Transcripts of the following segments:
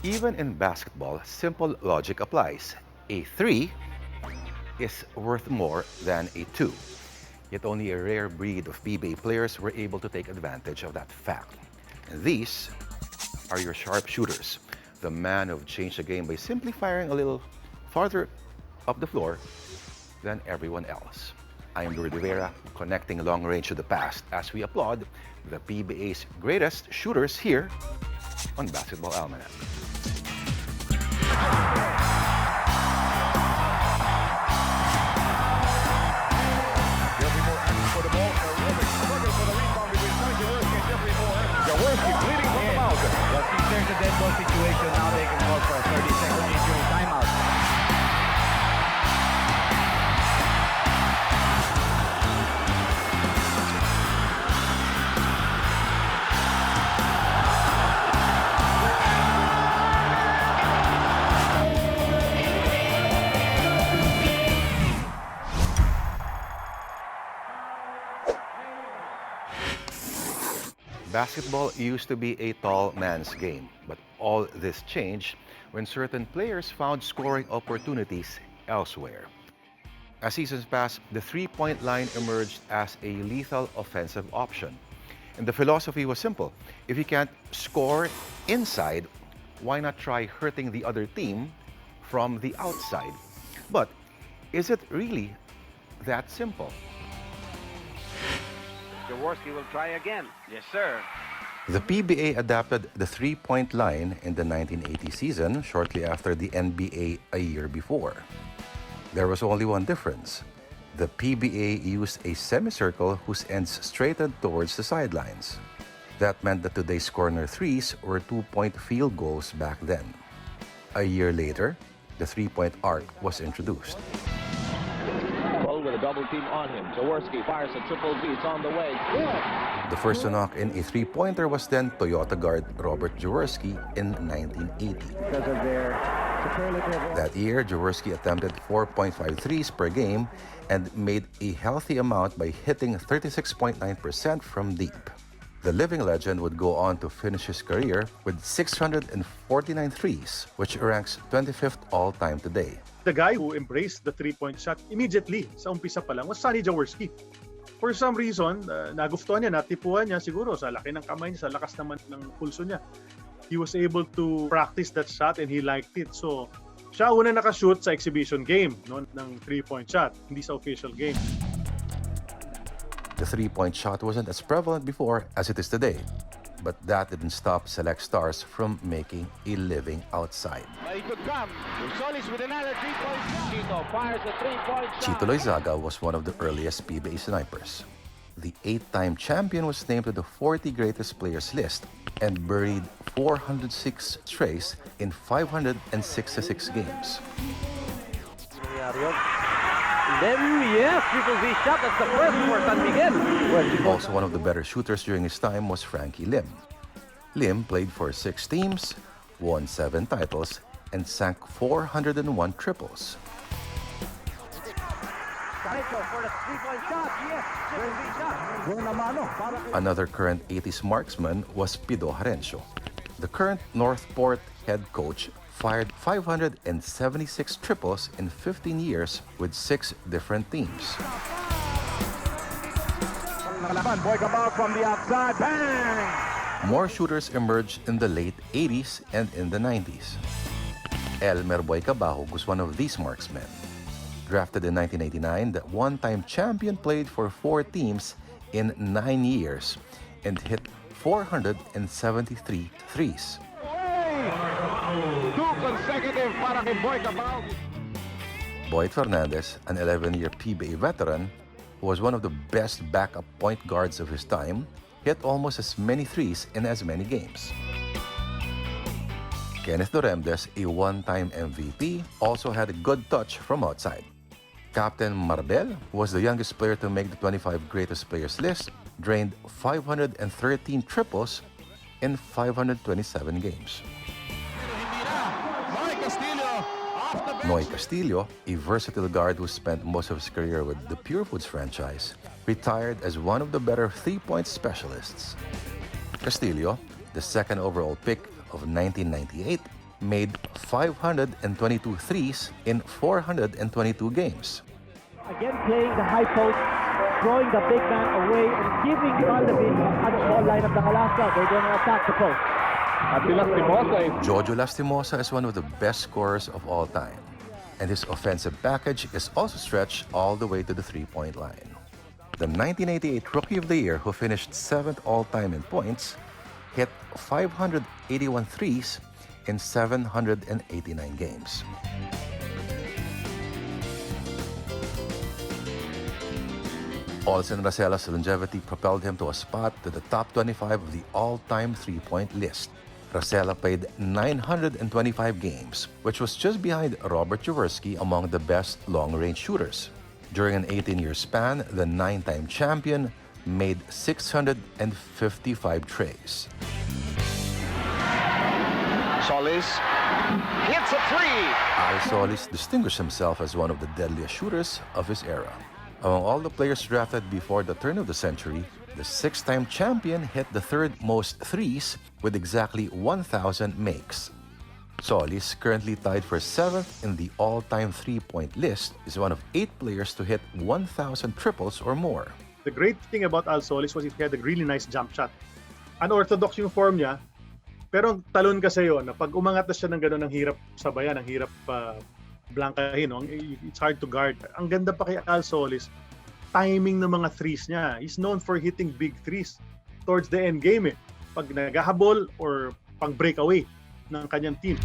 Even in basketball, simple logic applies. A 3 is worth more than a 2. Yet only a rare breed of PBA players were able to take advantage of that fact. And these are your sharpshooters, the man who've changed the game by simply firing a little farther up the floor than everyone else. I am Luis Rivera, connecting long range to the past as we applaud the PBA's greatest shooters here on Basketball Almanac. There's a dead ball situation now. They can call for a 30-second injury timeout. Basketball used to be a tall man's game, but all this changed when certain players found scoring opportunities elsewhere. As seasons passed, the three-point line emerged as a lethal offensive option. And the philosophy was simple. If you can't score inside, why not try hurting the other team from the outside? But is it really that simple? Jaworski will try again. Yes, sir. The PBA adapted the three-point line in the 1980 season shortly after the NBA a year before. There was only one difference. The PBA used a semicircle whose ends straightened towards the sidelines. That meant that today's corner threes were two-point field goals back then. A year later, the three-point arc was introduced. With a double team on him. Jaworski fires a triple V. It's on the way. Good. The first to knock in a three-pointer was then Toyota guard Robert Jaworski in 1980. Because of their superlative. That year, Jaworski attempted 4.5 threes per game and made a healthy amount by hitting 36.9% from deep. The living legend would go on to finish his career with 649 threes, which ranks 25th all-time today. The guy who embraced the three-point shot immediately sa umpisa pa lang was Sonny Jaworski. For some reason, nagustuhan niya, natipuan niya siguro sa laki ng kamay niya, sa lakas naman ng pulso niya. He was able to practice that shot and he liked it. So, siya una nakashoot sa exhibition game ng three-point shot, hindi sa official game. The three-point shot wasn't as prevalent before as it is today. But that didn't stop select stars from making a living outside. He could come. Solis with another three-point shot. Chito fires a three-point shot. Chito Loizaga was one of the earliest PBA snipers. The 8-time champion was named to the 40 greatest players list and buried 406 trays in 566 games. Yes, triple V shot. That's the first for San Miguel. Also one of the better shooters during his time was Frankie Lim. Lim played for 6 teams, won 7 titles, and sank 401 triples. For the three-point shot. Yes, triple V shot. Another current 80s marksman was Pido Harencio. The current Northport head coach fired 576 triples in 15 years with 6 different teams. From the outside, bang! More shooters emerged in the late 80s and in the 90s. Elmer Boy Cabahug was one of these marksmen. Drafted in 1989, the one-time champion played for 4 teams in 9 years and hit 473 threes. 2 consecutive para kay Boy Cabahug. Boyd Fernandez, an 11-year PBA veteran, who was one of the best backup point guards of his time, hit almost as many threes in as many games. Kenneth Doremdes, a one-time MVP, also had a good touch from outside. Captain Marbel, who was the youngest player to make the 25 greatest players list, drained 513 triples in 527 games. Noy Castillo, a versatile guard who spent most of his career with the Purefoods franchise, retired as one of the better three-point specialists. Castillo, the second overall pick of 1998, made 522 threes in 422 games. Again playing the high post, throwing the big man away and giving Calvin at the ball line of the Alaska. They're going to attack the post. At si Lastimosa, Jojo Lastimosa is one of the best scorers of all time, and his offensive package is also stretched all the way to the three-point line. The 1988 Rookie of the Year, who finished 7th all-time in points, hit 581 threes in 789 games. Olsen Racella's longevity propelled him to a spot to the top 25 of the all-time three-point list. Racella played 925 games, which was just behind Robert Jaworski among the best long-range shooters. During an 18-year span, the 9-time champion made 655 trays. Solis hits a three. Al Solis distinguished himself as one of the deadliest shooters of his era. Among all the players drafted before the turn of the century, the 6-time champion hit the third most threes with exactly 1,000 makes. Solis, currently tied for 7th in the all-time three-point list, is one of 8 players to hit 1,000 triples or more. The great thing about Al Solis was he had a really nice jump shot. Unorthodox yung form niya, pero ang talon kasi yun, na pag umangat na siya ng gano'n, ang hirap sabayan, ang hirap blankahin. No? It's hard to guard. Ang ganda pa kay Al Solis, timing ng mga threes niya. He's known for hitting big threes towards the end game. Pag naghahabol or pang breakaway ng kanyang team.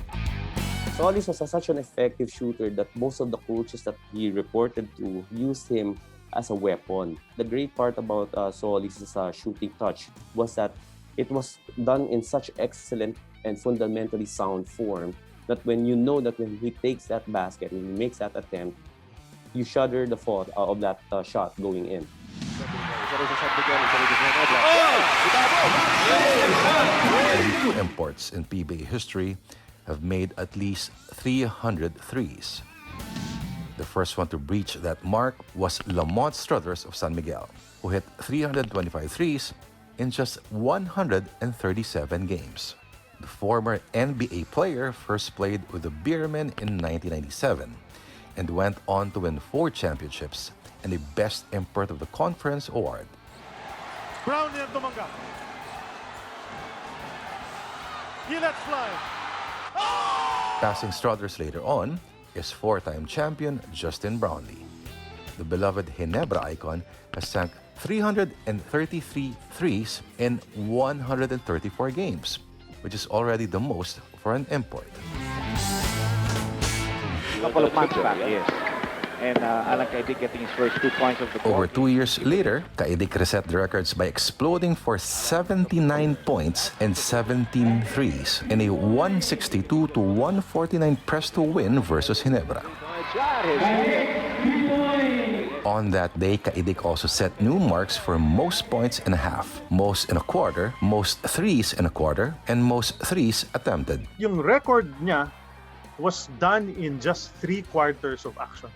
Solis was such an effective shooter that most of the coaches that he reported to used him as a weapon. The great part about Solis' shooting touch was that it was done in such excellent and fundamentally sound form that when you know that when he takes that basket, when he makes that attempt, you shudder the thought of that shot going in. Only 2 imports in PBA history have made at least 300 threes. The first one to breach that mark was Lamont Struthers of San Miguel, who hit 325 threes in just 137 games. The former NBA player first played with the Beermen in 1997 and went on to win 4 championships and a Best Import of the Conference award. Brown yan tumanggap. He lets fly. Passing Struthers later on is 4-time champion Justin Brownlee. The beloved Ginebra icon has sank 333 threes in 134 games, which is already the most for an import. Couple of months back, yes. And Alan Kaidik getting his first 2 points of the Over quarter. 2 years later, Kaidik reset the records by exploding for 79 points and 17 threes in a 162-149 Presto win versus Ginebra. On that day, Kaidik also set new marks for most points in a half, most in a quarter, most threes in a quarter, and most threes attempted. Yung record niya was done in just 3 quarters of action.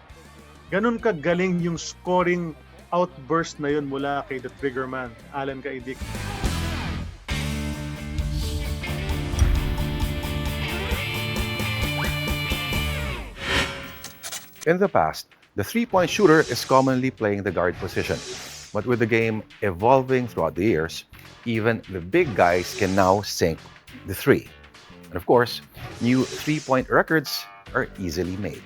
Ganun kagaling yung scoring outburst na yun mula kay the Triggerman, Alan Kaidik. In the past, the three-point shooter is commonly playing the guard position. But with the game evolving throughout the years, even the big guys can now sink the three. And of course, new three-point records are easily made.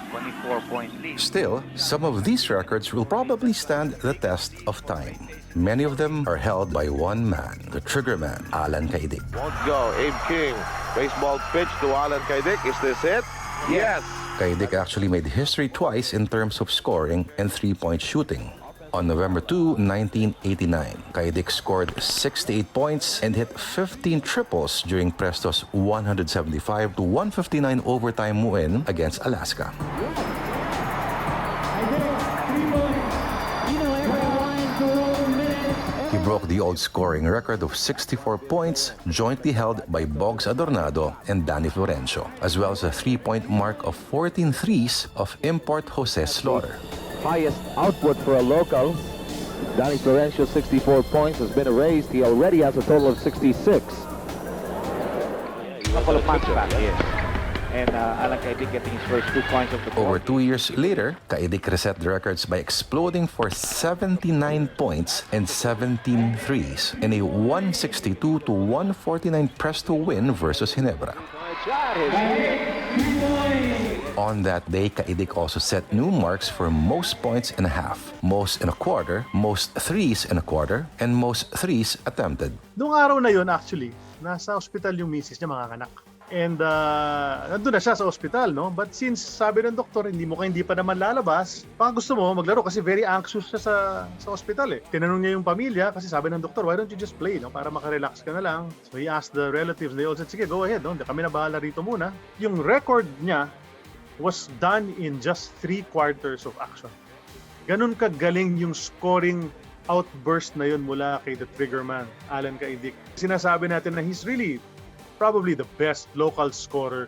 24-point lead. Still, some of these records will probably stand the test of time. Many of them are held by one man, the Triggerman, Alan Kaidik. Won't go. Abe King. Baseball pitch to Alan Kaidik. Is this it? Yes. Kaidik actually made history twice in terms of scoring and three-point shooting. On November 2, 1989, Kaidik scored 68 points and hit 15 triples during Presto's 175-159 overtime win against Alaska. He broke the old scoring record of 64 points, jointly held by Boggs Adornado and Danny Florencio, as well as a three-point mark of 14 threes of import Jose Slaughter. highest output for a local. Danny Florencio, 64 points, has been erased. He already has a total of 66. couple of months back, yes. And Alan Kaidik getting his first 2 points of the ball. Over 2 years later, Kaidik reset the records by exploding for 79 points and 17 threes in a 162-149 Presto win versus Ginebra. On that day, Kaidik also set new marks for most points in a half, most in a quarter, most threes in a quarter, and most threes attempted. Noong araw na yun, actually, nasa ospital yung misis niya, mga anak. And nandun na siya sa ospital, no? But since sabi ng doktor, hindi pa naman lalabas, baka gusto mo maglaro kasi very anxious siya sa ospital eh. Tinanong niya yung pamilya kasi sabi ng doktor, why don't you just play, no? Para makarelax ka na lang. So he asked the relatives, they all said, sige, go ahead, no? Kami na bahala rito muna. Yung record niya was done in just 3 quarters of action. Ganun kagaling yung scoring outburst na yun mula kay the Triggerman, Alan Kaidik. Sinasabi natin na he's really probably the best local scorer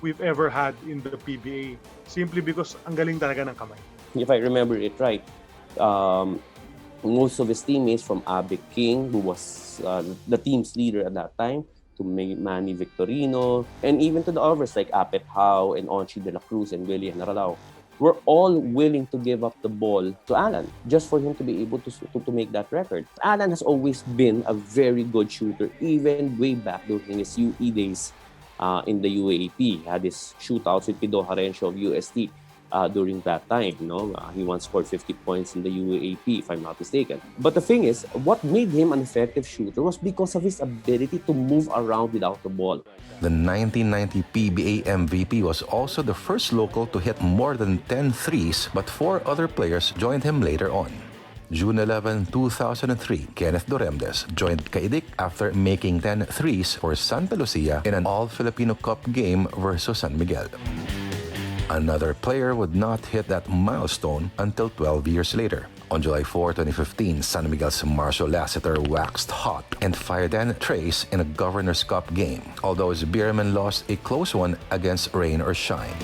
we've ever had in the PBA, simply because ang galing talaga ng kamay. If I remember it right, most of his teammates from Abic King, who was the team's leader at that time, to Manny Victorino, and even to the others like Apet Howe and Onchi de la Cruz and Willie Naralao, were all willing to give up the ball to Alan just for him to be able to make that record. Alan has always been a very good shooter, even way back during his UE days in the UAP. He had his shootouts with Pido Harencio of UST during that time. He once scored 50 points in the UAP, if I'm not mistaken. But the thing is, what made him an effective shooter was because of his ability to move around without the ball. The 1990 PBA MVP was also the first local to hit more than 10 threes, but 4 other players joined him later on. June 11, 2003, Kenneth Doremdes joined Kaidik after making 10 threes for Santa Lucia in an All-Filipino Cup game versus San Miguel. Another player would not hit that milestone until 12 years later. On July 4, 2015, San Miguel's Marshall Lassiter waxed hot and fired 10 trays in a Governor's Cup game, although his Beerman lost a close one against Rain or Shine.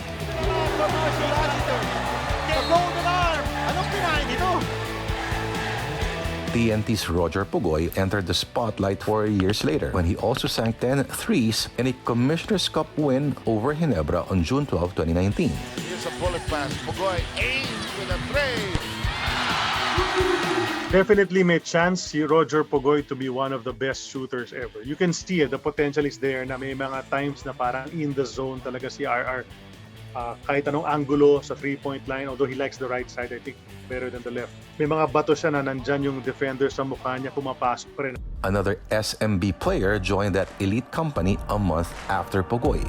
TNT's Roger Pugoy entered the spotlight 4 years later when he also sank 10 threes in a Commissioner's Cup win over Ginebra on June 12, 2019. Here's a bullet pass. Pugoy aims with a three. Definitely may chance si Roger Pugoy to be one of the best shooters ever. You can see it, the potential is there na may mga times na parang in the zone talaga si RR. Kahit anong angulo sa 3-point line, although he likes the right side, I think better than the left. May mga bato siya na nandyan yung defender sa mukha niya, pumapasok pa rin. Another SMB player joined that elite company a month after Pugoy.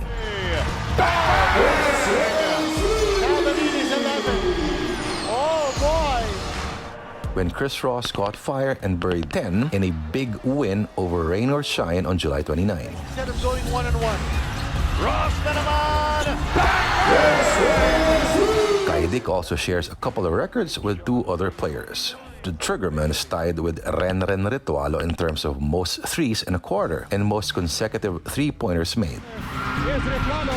When Chris Ross caught fire and buried 10 in a big win over Rain or Shine on July 29. Instead of going 1-on-1, Ross na naman! Kaidik also shares a couple of records with 2 other players. The Triggerman is tied with Ren Ritualo in terms of most threes in a quarter and most consecutive 3-pointers made. Here's Ritualo.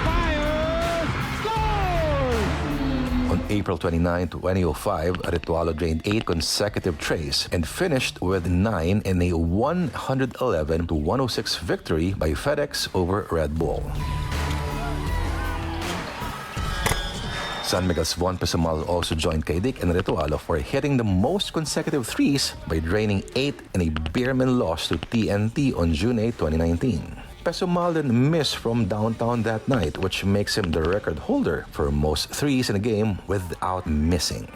Fires! Scores! On April 29, 2005, Ritualo drained 8 consecutive trays and finished with 9 in a 111-106 victory by FedEx over Red Bull. San Miguel's Von Pesumal also joined Kaidik and Ritualo for hitting the most consecutive threes by draining 8 in a Beerman loss to TNT on June 8, 2019. Pesumal then missed from downtown that night, which makes him the record holder for most threes in a game without missing.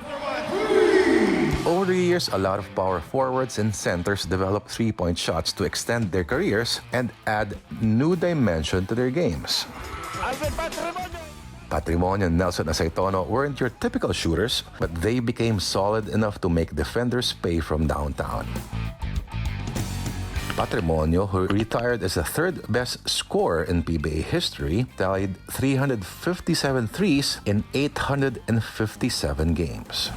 Over the years, a lot of power forwards and centers developed 3-point shots to extend their careers and add new dimension to their games. Patrimonio and Nelson Aceitono weren't your typical shooters, but they became solid enough to make defenders pay from downtown. Patrimonio, who retired as the 3rd best scorer in PBA history, tallied 357 threes in 857 games.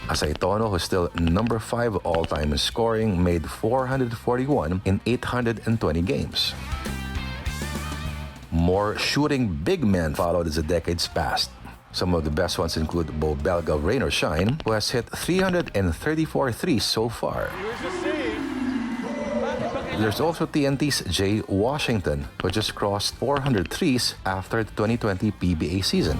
Aceitono, who's still number 5 all-time in scoring, made 441 in 820 games. More shooting big men followed as the decades passed. Some of the best ones include Bo Belga of Rain or Shine, who has hit 334 threes so far. Here's the save. Bakit ba There's also TNT's Jay Washington, who just crossed 400 threes after the 2020 PBA season.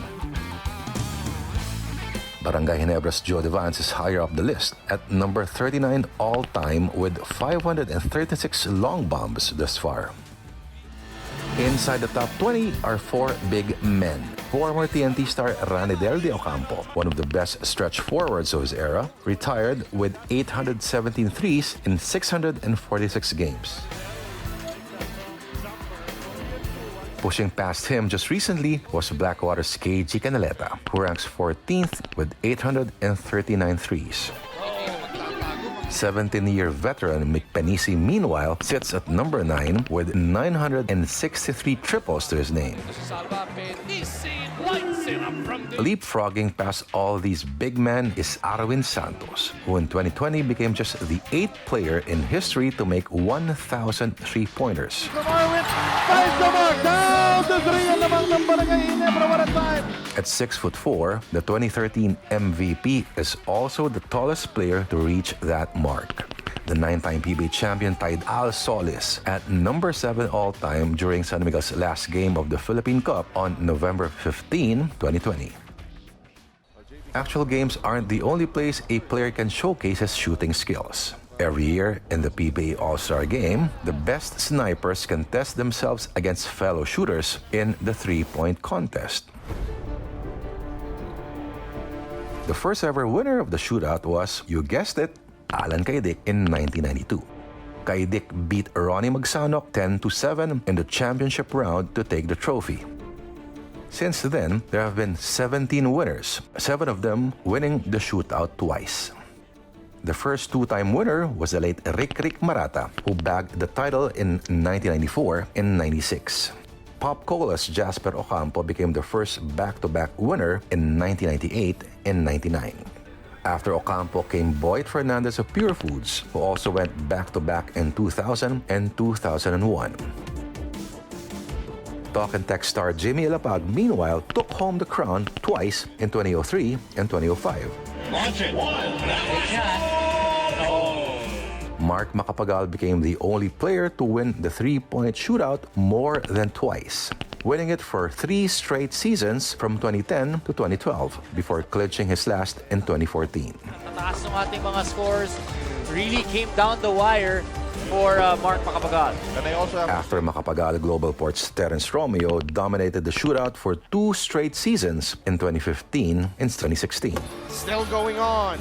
Barangay Ginebra's Joe Devance is higher up the list at number 39 all-time with 536 long bombs thus far. Inside the top 20 are four big men. Former TNT star Ranidel de Ocampo, one of the best stretch forwards of his era, retired with 817 threes in 646 games. Pushing past him just recently was Blackwater's KG Canaleta, who ranks 14th with 839 threes. 17-year veteran Mick Penisi, meanwhile, sits at number 9 with 963 triples to his name. Leapfrogging past all these big men is Arwin Santos, who in 2020 became just the 8th player in history to make 1,000 three-pointers. At 6'4", the 2013 MVP is also the tallest player to reach that mark. The 9-time PBA champion tied Al Solis at number 7 all-time during San Miguel's last game of the Philippine Cup on November 15, 2020. Actual games aren't the only place a player can showcase his shooting skills. Every year in the PBA All-Star Game, the best snipers can test themselves against fellow shooters in the three-point contest. The first ever winner of the shootout was, you guessed it, Alan Kaidik in 1992. Kaidik beat Ronnie Magsanok 10-7 in the championship round to take the trophy. Since then, there have been 17 winners, 7 of them winning the shootout twice. The first two-time winner was the late Rick Marata, who bagged the title in 1994 and 96. Pop Cola's Jasper Ocampo became the first back-to-back winner in 1998 and 99. After Ocampo came Boyd Fernandez of Pure Foods, who also went back-to-back in 2000 and 2001. Talk and Text star Jimmy Elapag, meanwhile, took home the crown twice in 2003 and 2005. Launch it. Mark Macapagal became the only player to win the three-point shootout more than twice, winning it for 3 straight seasons from 2010 to 2012 before clinching his last in 2014. Tataas ng ating mga scores really came down the wire for Mark Macapagal. And they also have After Macapagal, Global Port's Terence Romeo dominated the shootout for 2 straight seasons in 2015 and 2016. still going on.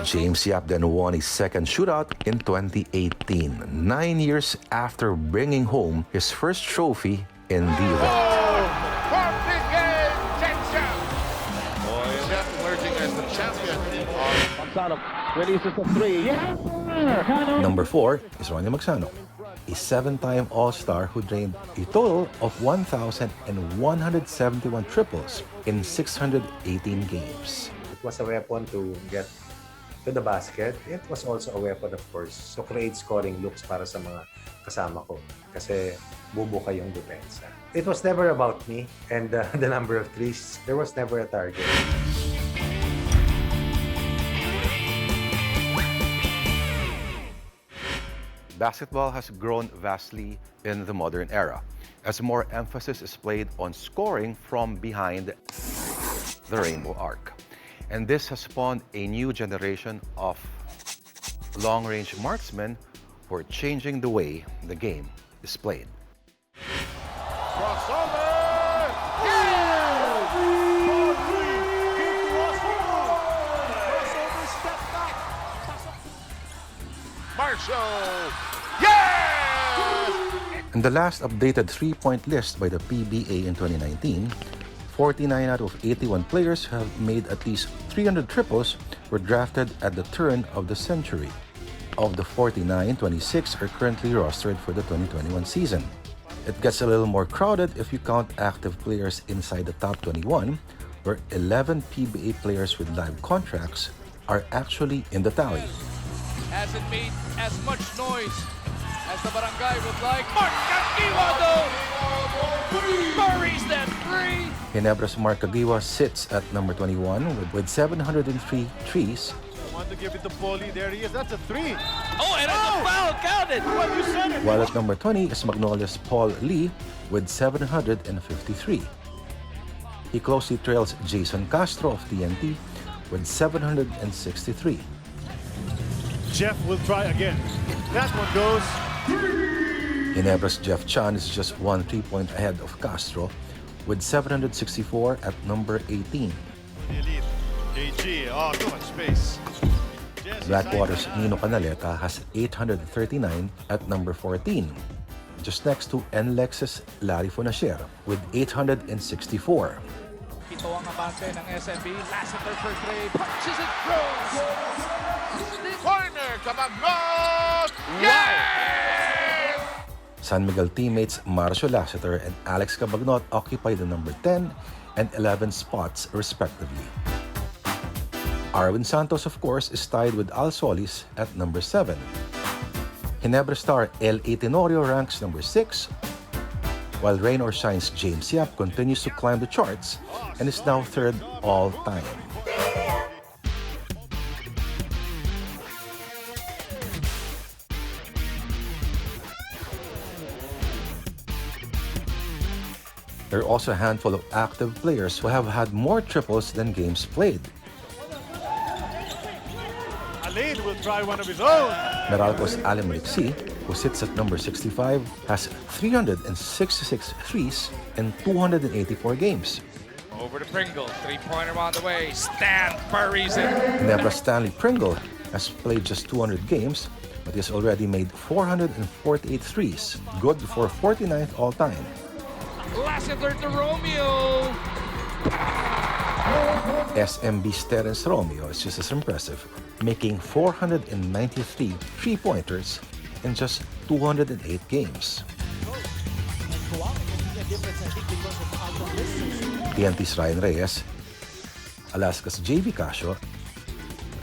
James Yap then won his second shootout in 2018, 9 years after bringing home his first trophy in the event. Emerging as the champion. Magsanok releases the 3. Number 4 is Ronnie Magsanok, a 7-time All-Star who drained a total of 1,171 triples in 618 games. It was a weapon to get to the basket. It was also a weapon, of course, to create scoring looks para sa mga kasama ko kasi bubuka yung depensa. It was never about me and the number of threes. There was never a target. Basketball has grown vastly in the modern era as more emphasis is played on scoring from behind the rainbow arc. And this has spawned a new generation of long-range marksmen who are changing the way the game is played. Crossover! Crossover step back. Marshall! Yes! In the last updated three-point list by the PBA in 2019, 49 out of 81 players have made at least 300 triples were drafted at the turn of the century. Of the 49, 26 are currently rostered for the 2021 season. It gets a little more crowded if you count active players inside the top 21, where 11 PBA players with live contracts are actually in the tally. Hasn't made as much noise as the barangay would like. Mark Cagiwa though! Buries that 3! Ginebra's Mark Cagiwa sits at number 21 with 703 threes, Want to give it to Paulie. There he is. That's a 3. Oh, and it's a foul counted. Well, you said it. While at number 20 is Magnolia's Paul Lee with 753. He closely trails Jason Castro of TNT with 763. Jeff will try again. That one goes. Ginebra's Jeff Chan is just 1 3-point ahead of Castro with 764 at number 18. Elite. KG. Oh, too much space. Blackwater's Nino Canaleta has 839 at number 14. Just next to NLEX's Larry Fonacier with 864. Ito ang abante ng SMB. Lassiter for 3. Punches it through. Corner. Kabagot. Yes! San Miguel teammates Marcio Lassiter and Alex Cabagnot occupy the number 10 and 11 spots respectively. Arwin Santos, of course, is tied with Al Solis at number 7. Ginebra star L.A. Tenorio ranks number 6, while Rain or Shine's James Yap continues to climb the charts and is now 3rd all-time. There are also a handful of active players who have had more triples than games played. Alain will try one of his own. Meralco's Ali Maliksi, who sits at number 65, has 366 threes in 284 games. Over to Pringle. 3-pointer on the way. Stan buries it. Ginebra Stanley Pringle has played just 200 games, but he has already made 448 threes, good for 49th all-time. Lassiter to Romeo. SMB's Terence Romeo is just as impressive, making 493 three-pointers in just 208 games. TNT's Ryan Reyes, Alaska's JV Casio,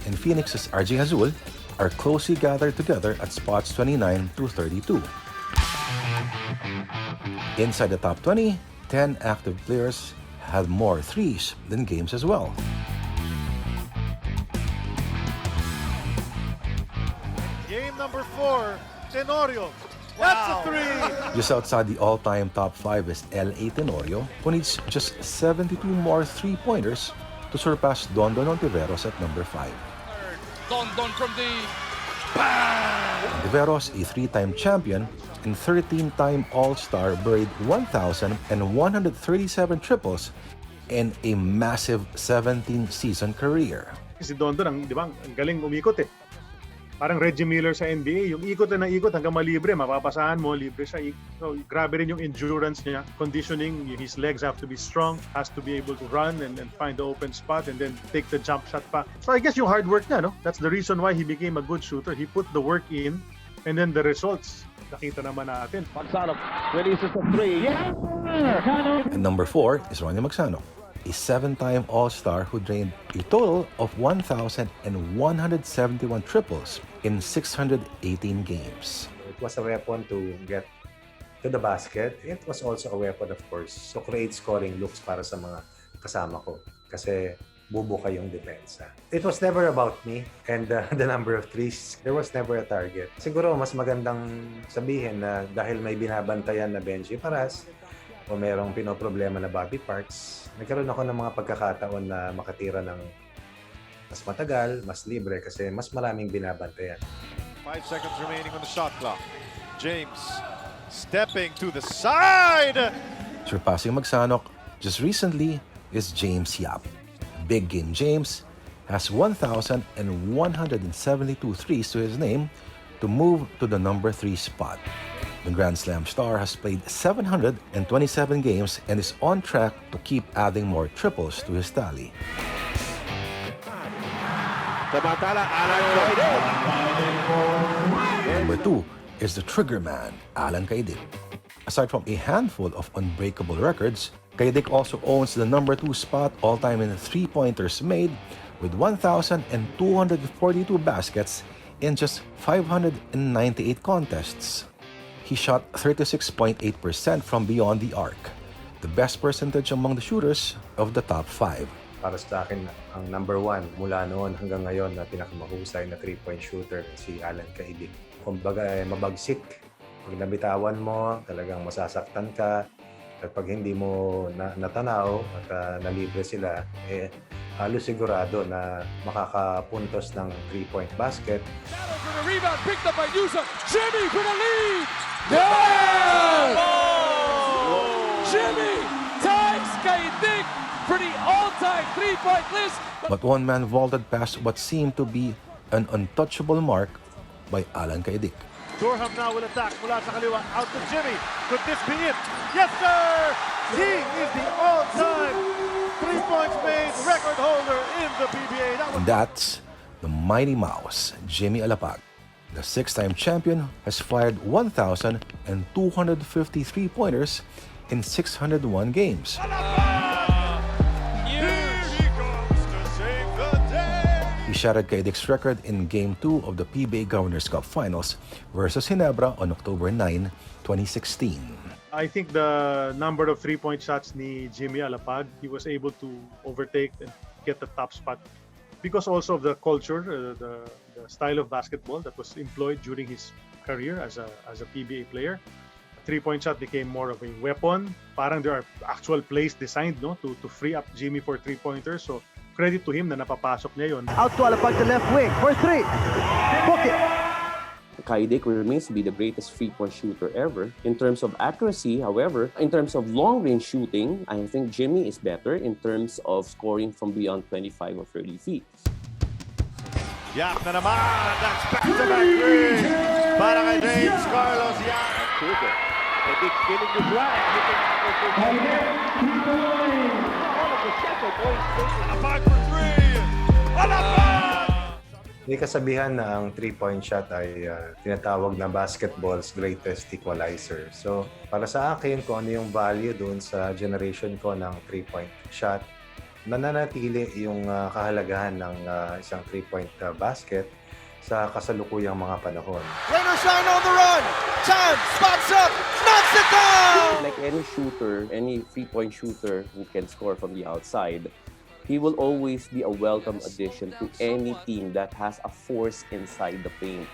and Phoenix's RJ Azul are closely gathered together at spots 29 through 32. Inside the top 20, 10 active players had more threes than games as well. Game number 4, Tenorio. That's a 3. Just outside the all-time top 5 is L.A. Tenorio, who needs just 72 more three-pointers to surpass Dondon Ontiveros at number 5. Don from the... Ontiveros, a 3-time champion and 13-time All-Star, buried 1,137 triples in a massive 17-season career. Si Dondon, di ba, ang galing umikot eh. Parang Reggie Miller sa NBA, yung ikot na ikot hanggang malibre, mapapasahan mo, libre siya. So, grabe rin yung endurance niya, conditioning, his legs have to be strong, has to be able to run and find the open spot and then take the jump shot pa. So I guess yung hard work niya, no? That's the reason why he became a good shooter. He put the work in and then the results, nakita naman natin. Magsanok releases a 3. And number 4 is Ronnie Magsanok, a 7-time All-Star who drained a total of 1,171 triples in 618 games. It was a weapon to get to the basket. It was also a weapon, of course, to create scoring looks para sa mga kasama ko. Kasi bubuka yung depensa. It was never about me and the number of threes. There was never a target. Siguro mas magandang sabihin na dahil may binabantayan na Benji Paras o merong pinoproblema na Bobby Parks, nagkaroon ako ng mga pagkakataon na makatira ng mas matagal, mas libre kasi mas maraming binabantayan. 5 seconds remaining on the shot clock. James stepping to the side. Surpassing Magsanok just recently is James Yap. Big Game James has 1,172 threes to his name to move to the number 3 spot. The Grand Slam star has played 727 games and is on track to keep adding more triples to his tally. Number 2 is the Triggerman, Alan Caidic. Aside from a handful of unbreakable records, Caidic also owns the number 2 spot all-time in three-pointers made with 1,242 baskets in just 598 contests. He shot 36.8% from beyond the arc, the best percentage among the shooters of the top 5. Para sa akin, ang number one mula noon hanggang ngayon na pinakamahusay na 3-point shooter si Alan Caidic. Kumbaga, mabagsik. Pag nabitawan mo, talagang masasaktan ka. At pag hindi mo natanaw at nalibre sila, halos sigurado na makakapuntos ng 3-point basket. For the rebound, picked up by Yusa. Jimmy for the lead! Yes! Jimmy ties Caidic for the all-time 3-point list. But one man vaulted past what seemed to be an untouchable mark by Alan Caidic. Durham now will attack mula sa kaliwa, out to Jimmy. Could this be it? Yes, sir! He is the all-time 3-points made record holder in the PBA. And that's the Mighty Mouse, Jimmy Alapag. The 6-time champion has fired 1,253 pointers in 601 games. He shattered Caidic's record in Game 2 of the PBA Governors Cup Finals versus Ginebra on October 9, 2016. I think the number of 3-point shots ni Jimmy Alapag, he was able to overtake and get the top spot because also of the culture, the style of basketball that was employed during his career as a PBA player. A 3-point shot became more of a weapon. Parang there are actual plays designed to free up Jimmy for 3-pointers. So credit to him na napapasok niya yun. Out to Alapag to left wing for 3. Book it. Caidic remains to be the greatest 3-point shooter ever. In terms of accuracy, however, in terms of long-range shooting, I think Jimmy is better in terms of scoring from beyond 25 or 30 feet. Yak na naman! That's back-to-back three! Para kay James Carlos Yak! Trigger. Caidic getting the drive. All of the second points taken. Alapag for three! Alapag! May kasabihan na ang 3-point shot ay tinatawag na basketball's greatest equalizer. So, para sa akin, kung ano yung value doon sa generation ko ng 3-point shot, nananatili yung kahalagahan ng isang 3-point basket sa kasalukuyang mga panahon. Rainer Shine on the run! Chan spots up! Knocks it down! Like any shooter, any 3-point shooter who can score from the outside, he will always be a welcome addition to any team that has a force inside the paint.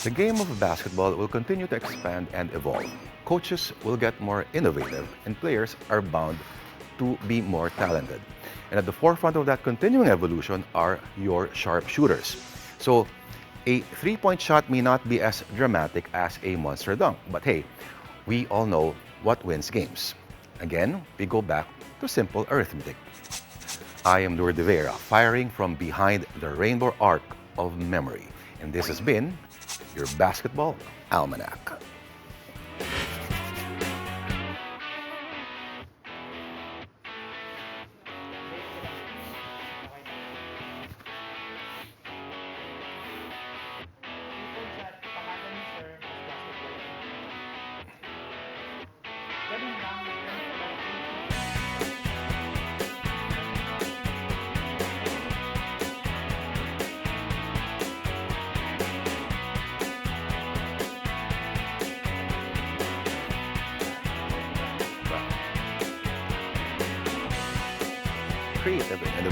The game of basketball will continue to expand and evolve. Coaches will get more innovative and players are bound to be more talented. And at the forefront of that continuing evolution are your sharpshooters. So, a 3-point shot may not be as dramatic as a monster dunk, but hey, we all know what wins games. Again, we go back to simple arithmetic. I am Lourdes de Vera, firing from behind the rainbow arc of memory. And this has been your Basketball Almanac. Creative and the